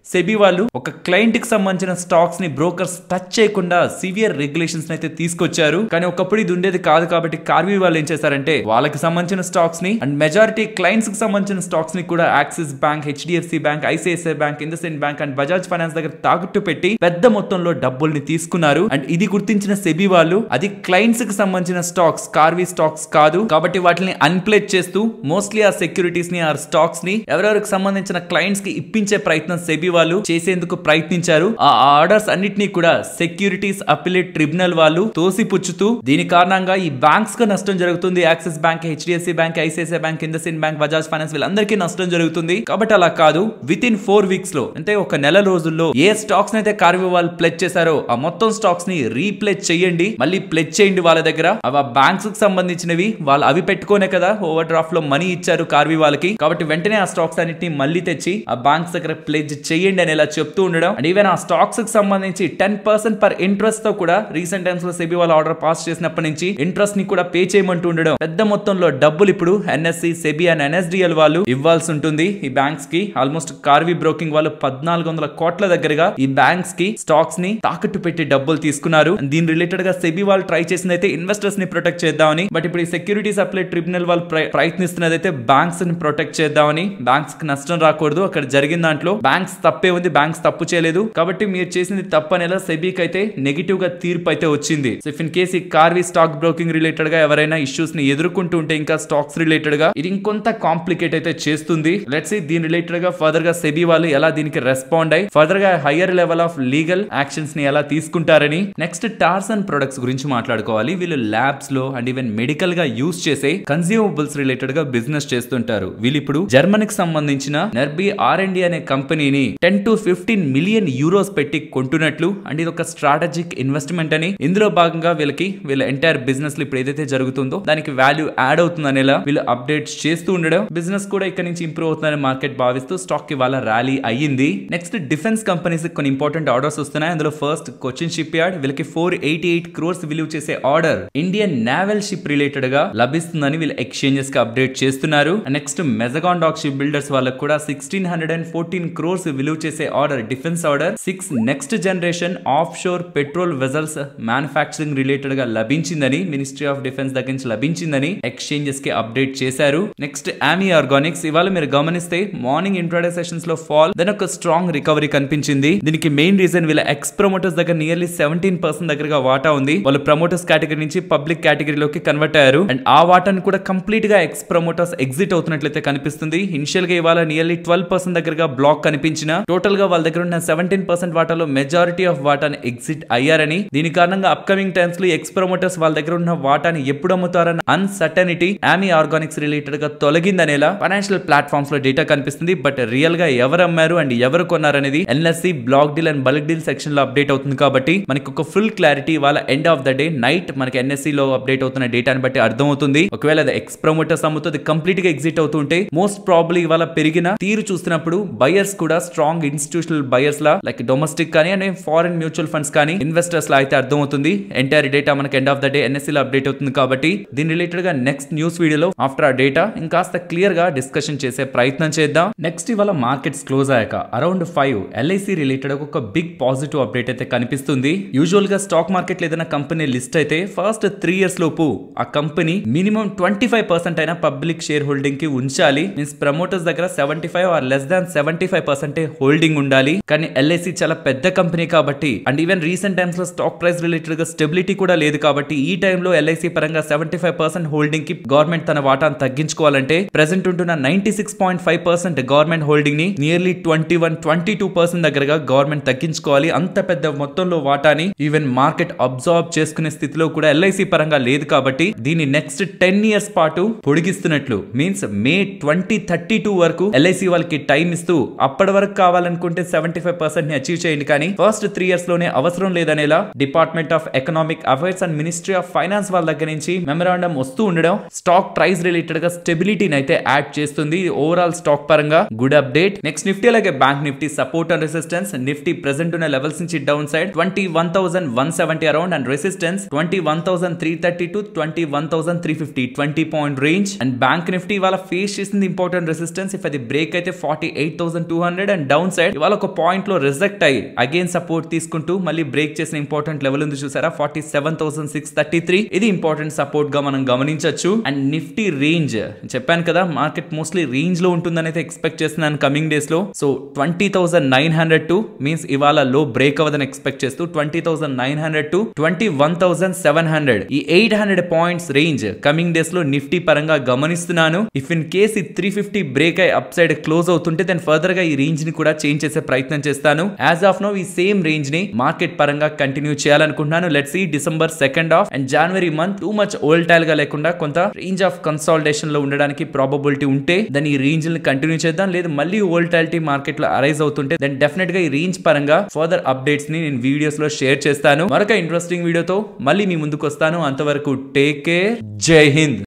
సెబీ వాళ్ళు ఒక క్లయింట్ కి సంబంధించిన స్టాక్స్ ని బ్రోకర్స్ టచ్ చేయకుండా సివియర్ రెగ్యులేషన్స్ అయితే తీసుకొచ్చారు. కానీ ఒకప్పుడు ఇది ఉండేది కాదు. కాబట్టి కార్వీ వాళ్ళు ఏం చేశారంటే వాళ్ళకి సంబంధించిన స్టాక్స్ ని అండ్ మెజారిటీ క్లయింట్స్ కి సంబంధించిన స్టాక్స్ ని కూడా axis bank, HDFC bank, ICICI bank, IndusInd bank and Bajaj finance దగ్గర తాకట్టు పెట్టి పెద్ద మొత్తంలో డబ్బుల్ని తీసుకున్నారు. అండ్ ఇది గుర్తించిన సెబీ వాళ్ళు అది క్లయింట్స్ కి సంబంధించిన స్టాక్స్, కార్వీ స్టాక్స్ కాదు కాబట్టి వాటిని అన్ప్లేజ్ చేస్తూ మోస్ట్లీ ఆ సెక్యూరిటీస్ ని, ఆ స్టాక్స్ ని ఎవరెవరికి సంబంధించిన క్లయింట్స్ కి ఇప్పించే ప్రయత్నం సెబీ వాళ్ళు చేసేందుకు ప్రయత్నించారు. ఆ ఆర్డర్స్ అన్నిటినీ కూడా సెక్యూరిటీస్ అపిలేట్ ట్రిబ్యునల్ వాళ్ళు తోసిపుచ్చుతూ దీని కారణంగా ఈ బ్యాంక్స్ కు నష్టం జరుగుతుంది. Axis bank, HDFC bank, ICICI bank, IndusInd bank, Bajaj finance వీళ్ళందరికీ నష్టం జరుగుతుంది. కాబట్టి అలా కాదు, విత్ ఇన్ 4 వీక్స్ లో అంటే ఒక నెల రోజుల్లో ఏ స్టాక్స్ అయితే కార్వీ వాళ్ళు ప్లెజ్ చేశారో ఆ మొత్తం స్టాక్స్ ని రీప్లెజ్ చేయండి, మళ్ళీ ప్లెజ్ చేయండి వాళ్ళ దగ్గర. అవి బ్యాంక్స్ కు సంబంధించినవి, వాళ్ళు అవి పెట్టుకోనే కదా ఓవర్ డ్రాఫ్ట్ లో మనీ ఇచ్చారు కార్వీ వాళ్ళకి. కాబట్టి వెంటనే ఆ స్టాక్స్ అన్నిటిని మళ్ళీ తెచ్చి ఆ బ్యాంక్స్ దగ్గర ప్లెజ్ చేయండి అని ఇలా చెప్తూ ఉండడం. అండ్ ఈవెన్ ఆ స్టాక్స్ కి సంబంధించి 10% పర్ ఇంట్రెస్ట్ తో కూడా రీసెంట్ టైమ్స్ లో సెబీ వాళ్ళు ఆర్డర్ పాస్ చేసినప్పటి నుంచి ఇంట్రెస్ట్ ని కూడా పే చేయమంటూ ఉండడం. పెద్ద మొత్తంలో డబ్బులు ఇప్పుడు ఎన్ఎస్సి, సెబీ అండ్ ఎన్ఎస్డిఎల్ వాళ్ళు ఇవ్వాల్సి ఉంటుంది ఈ బ్యాంక్స్ కి. ఆల్మోస్ట్ కార్వీ బ్రోకింగ్ వాళ్ళు 1400 కోట్ల దగ్గరగా ఈ బ్యాంక్స్ కి స్టాక్స్ ని తాకట్టు పెట్టి డబ్బులు తీసుకున్నారు. దీని రిలేటెడ్ గా సెబీ వాళ్ళు ట్రై చేసింది అయితే ఇన్వెస్టర్స్ ని ప్రొటెక్ట్ చేద్దామని. బట్ ఇప్పుడు ఈ సెక్యూరిటీస్ అప్లై ట్రిబ్యునల్ వాళ్ళు ప్రయత్నిస్తున్నది అయితే బ్యాంక్స్ ని ప్రొటెక్ట్ చేద్దామని. బ్యాంక్స్ కి నష్టం రాకూడదు. అక్కడ జరిగిన దాంట్లో బ్యాంక్స్ తప్పే ఉంది, బ్యాంక్స్ తప్పు చేయలేదు కాబట్టి మీరు చేసింది తప్పు అనేలా సెబీకి అయితే నెగిటివ్ గా తీర్పు అయితే వచ్చింది. సో ఇఫ్ ఇన్ కేస్ ఈ కార్వీ స్టాక్ బ్రోకింగ్ రిలేటెడ్ గా ఎవరైనా ఇష్యూస్ ని ఎదుర్కొంటూ ఉంటే ఇంకా స్టాక్స్ రిలేటెడ్ గా ఇది ఇంకొంత కాంప్లికేట్ అయితే చేస్తుంది. లెట్స్ సీ దీని రిలేటెడ్ గా ఫర్దర్ గా సెబీ వాళ్ళు ఎలా దీనికి రెస్పాండ్ అయ్యి ఫర్దర్ గా higher level of legal actions ని ఎలా తీసుకుంటారని. నెక్స్ట్ టార్సన్ ప్రొడక్ట్స్ గురించి మాట్లాడుకోవాలి. వీళ్ళు ల్యాబ్స్ లో అండ్ ఈవెన్ మెడికల్ గా యూస్ చేసే కన్స్యూమబుల్స్ రిలేటెడ్ గా బిజినెస్ చేస్తుంటారు. వీళ్ళు ఇప్పుడు జర్మనీకి సంబంధించిన నెర్బీ R&D అనే కంపెనీని 10 to 15 మిలియన్ యూరోస్ పెట్టి కొంటున్నట్లు అండ్ ఇది ఒక స్ట్రాటజిక్ ఇన్వెస్ట్మెంట్ అని. ఇందులో భాగంగా వీళ్ళ ఎంటైర్ బిజినెస్ ఇప్పుడు ఏదైతే జరుగుతుందో దానికి వాల్యూ యాడ్ అవుతుంది అనేలా వీళ్ళు అప్డేట్స్ చేస్తూ ఉండడం. బిజినెస్ కూడా ఇక్కడ నుంచి ఇంప్రూవ్ అవుతుందని మార్కెట్ భావిస్తూ స్టాక్ కి వాళ్ళ ర్యాలీ అయ్యింది. నెక్స్ట్ డిఫెన్స్ కంపెనీస్ కొన్ని ఇంపార్టెంట్ ఆర్డర్స్ వస్తున్నాయి. అందులో ఫస్ట్ కొచ్చిన్ షిప్ యార్డ్ వీళ్ళకి 488 crores విలువ చేసే order Indian naval ship related గా లభిస్తుందని వీళ్ళు ఎక్స్చేంజెస్ కి అప్డేట్ చేస్తున్నారు. నెక్స్ట్ మెజగాన్ డాక్ షిప్ బిల్డర్స్ వాళ్ళకి కూడా 1614 crores విలువ చేసే order, defence order 6 next generation offshore patrol vessels manufacturing related గా లభించిందని మినిస్ట్రీ ఆఫ్ డిఫెన్స్ దగ్గర నుంచి లభించిందని ఎక్స్చేంజెస్ కి అప్డేట్ చేశారు. నెక్స్ట్ ఆమీ ఆర్గానిక్స్ ఇవాళ మీరు గమనిస్తే మార్నింగ్ ఇంట్రాడే సెషన్స్ లో ఫాల్, దెన్ ఒక స్ట్రాంగ్ రికవరీ కనిపించింది. దీనికి మెయిన్ రీజన్ వీళ్ళ ఎక్స్ ప్రమోటర్స్ దగ్గర నియర్లీ 17% దగ్గరగా వాటా ఉంది. వాళ్ళు ప్రమోటర్స్ కేటగిరీ నుంచి పబ్లిక్ కేటగిరీలోకి కన్వర్ట్ అయ్యారు అండ్ ఆ వాటాను కూడా కంప్లీట్ గా ఎక్స్ ప్రమోటర్స్ ఎగ్జిట్ అవుతున్నట్లయితే కనిపిస్తుంది. ఇనిషియల్ గా ఇవాళ నియర్లీ 12% దగ్గరగా బ్లాక్ కనిపించిన టోటల్ గా వాళ్ళ దగ్గర ఉన్న 17% వాటాలో మెజారిటీ ఆఫ్ వాటాని ఎగ్జిట్ అయ్యారని, దీని కారణంగా అప్కమింగ్ టైమ్స్ లో ఎక్స్ ప్రమోటర్స్ వాళ్ళ దగ్గర ఉన్న వాటాని ఎప్పుడు అమ్ముతారన్న అన్సర్టనిటీ ఆమీ ఆర్గానిక్స్ రిలేటెడ్ గా తొలగిందనేలా ఫైనాన్షియల్ ప్లాట్ఫామ్స్ లో డేటా కనిపిస్తుంది. బట్ రియల్ గా ఎవరు అమ్మారు అండ్ ఎవరు కొన్నారనేది NSC block deal and bulk deal section లో అప్డేట్ అవుతుంది. కాబట్టి మనకి ఒక ఫుల్ క్లారిటీ వాళ్ళ end of the day night మనకి ఎన్ఎస్సి లో అప్డేట్ అవుతున్న డేటాని బట్టి అర్థమవుతుంది. ఒకవేళ అది ఎక్స్ ప్రమోటర్స్ అమ్ముతుంది కంప్లీట్ గా ఎగ్జిట్ అవుతుంటే మోస్ట్ ప్రాబ్లీ ఇవాళ పెరిగిన తీరు చూస్తున్నప్పుడు బయర్స్ కూడా స్ట్రాంగ్ ఇన్స్టిట్యూషనల్ బయర్స్ లా లైక్ డొమెస్టిక్ కానీ అండ్ ఫారెన్ మ్యూచువల్ ఫండ్స్ కానీ ఇన్వెస్టర్స్ లా అయితే అర్థమవుతుంది. ఎంటైర్ డేటా మనకి end of the day NSE లో అప్డేట్ అవుతుంది. కాబట్టి దీని రిలేటెడ్ గా నెక్స్ట్ న్యూస్ వీడియోలో ఆఫ్టర్ ఆ డేటా ఇంకాస్త క్లియర్ గా డిస్కషన్ చేసే ప్రయత్నం చేద్దాం. నెక్స్ట్ ఇవాళ మార్కెట్స్ క్లోజ్ అయ్యాక అరౌండ్ 5 ఎల్ఐసి రిలేటెడ్ ఒక బిగ్ పాజిటివ్ అప్డేట్ అయితే కనిపిస్తుంది. యూజువల్ గా స్టాక్ మార్కెట్ లో ఏదైనా కంపెనీ లిస్ట్ అయితే ఫస్ట్ 3 years లోపు ఆ కంపెనీ మినిమం 25% అయినా పబ్లిక్ షేర్ హోల్డింగ్ కి ఉంచాలి. మీన్స్ ప్రమోటర్స్ దగ్గర 75 ఆర్ లెస్ దాన్ 75% హోల్డింగ్ ఉండాలి. కానీ ఎల్ఐసి చాలా పెద్ద కంపెనీ కాబట్టి అండ్ ఈవెన్ రీసెంట్ టైమ్స్ లో స్టాక్ ప్రైస్ రిలేటెడ్ గా స్టెబిలిటీ కూడా లేదు. కాబట్టి ఈ టైంలో ఎల్ఐసి పరంగా 75% హోల్డింగ్ కి గవర్నమెంట్ తన వాటాను తగ్గించుకోవాలంటే ప్రెసెంట్ ఉంటున్న 96.5% గవర్నమెంట్ హోల్డింగ్ ని నియర్లీ 21-22% దగ్గరగా గవర్నమెంట్ తగ్గించుకోవాలి. అంత పెద్ద మొత్తంలో వాటాని ఈవెన్ మార్కెట్ అబ్జార్బ్ చేసుకునే స్థితిలో కూడా ఎల్ఐసి పరంగా లేదు. కాబట్టి దీన్ని నెక్స్ట్ 10 years పాటు పొడిగిస్తున్నట్లు మీన్స్ మే 2032 వరకు ఎల్ఐసి వాళ్ళకి టైం ఇస్తూ అప్పటి వరకు కావాలనుకుంటే 75% ని అచీవ్ చేయండి. కానీ ఫస్ట్ 3 years లోనే అవసరం లేదనేలా department of economic affairs and ministry of finance వాళ్ళ దగ్గర నుంచి మెమరాండం వస్తూ ఉండడం స్టాక్ ప్రైస్ రిలేటెడ్ గా స్టెబిలిటీని అయితే యాడ్ చేస్తుంది. ఓవరాల్ స్టాక్ పరంగా గుడ్ అప్డేట్. నెక్స్ట్ నిఫ్టీ అలాగే bank Nifty support and resistance. Nifty present ఉన్న లెవెల్స్ నుంచి down side 21,170 around and resistance 21,330 to 21,350 20 point range. And bank Nifty ఇవాళ ఫేస్ చేసింది ఇంపార్టెంట్ రెసిస్టెన్స్. ఇఫ్ అది బ్రేక్ అయితే 48,200 and down side ఇవాళ ఒక point లో రిజెక్ట్ అయ్యి అగైన్ సపోర్ట్ తీసుకుంటూ మళ్ళీ బ్రేక్ చేసిన ఇంపార్టెంట్ లెవెల్ ఉంది చూసారా 47,633. ఇది ఇంపార్టెంట్ సపోర్ట్ గా మనం గమనించవచ్చు. అండ్ నిఫ్టీ రేంజ్ చెప్పాను కదా మార్కెట్ మోస్ట్లీ రేంజ్ లో ఉంటుందని అయితే ఎక్స్పెక్ట్ చేస్తున్నాను కమింగ్ డేస్ లో. సో 20,900 టు మీన్స్ ఇవాళ లో బ్రేక్ అవ్వదని ఎక్స్పెక్ట్ చేస్తూ 20,900 to 21,700 ఈ 800 పాయింట్స్ రేంజ్ కమింగ్ డేస్ లో నిఫ్టీ పరంగా గమనిస్తున్నాను. ఇఫ్ ఇన్ కేస్ ఈ 350 బ్రేక్ అయి అప్ సైడ్ క్లోజ్ అవుతుంటే దెన్ ఫర్దర్ గా ఈ రేంజ్ ని కూడా చేంజ్ చేసే ప్రయత్నం చేస్తాను. యాజ్ ఆఫ్ నౌ ఈ సేమ్ రేంజ్ ని మార్కెట్ పరంగా కంటిన్యూ చేయాలనుకుంటున్నాను. Let's see December second half and జనవరి మంత్ టూ మచ్ ఓల్టైల్ గా లేకుండా కొంత రేంజ్ ఆఫ్ కన్సాలిడేషన్ లో ఉండడానికి ప్రాబబిలిటీ ఉంటే దాని ఈ రేంజ్ ని కంటిన్యూ చేద్దాం. లేదు మళ్ళీ ఓల్టాలిటీ మార్కెట్ లో అరైజ్ అవుతుంటే దెన్ డెఫినెట్ గా ఈ రేంజ్ పరంగా ఫర్దర్ అప్డేట్స్ ని నేను వీడియోస్ లో షేర్ చేస్తాను. మరొక ఇంట్రెస్టింగ్ వీడియోతో మళ్ళీ మీ ముందుకు వస్తాను. అంతవరకు టేక్ కేర్. జై హింద్.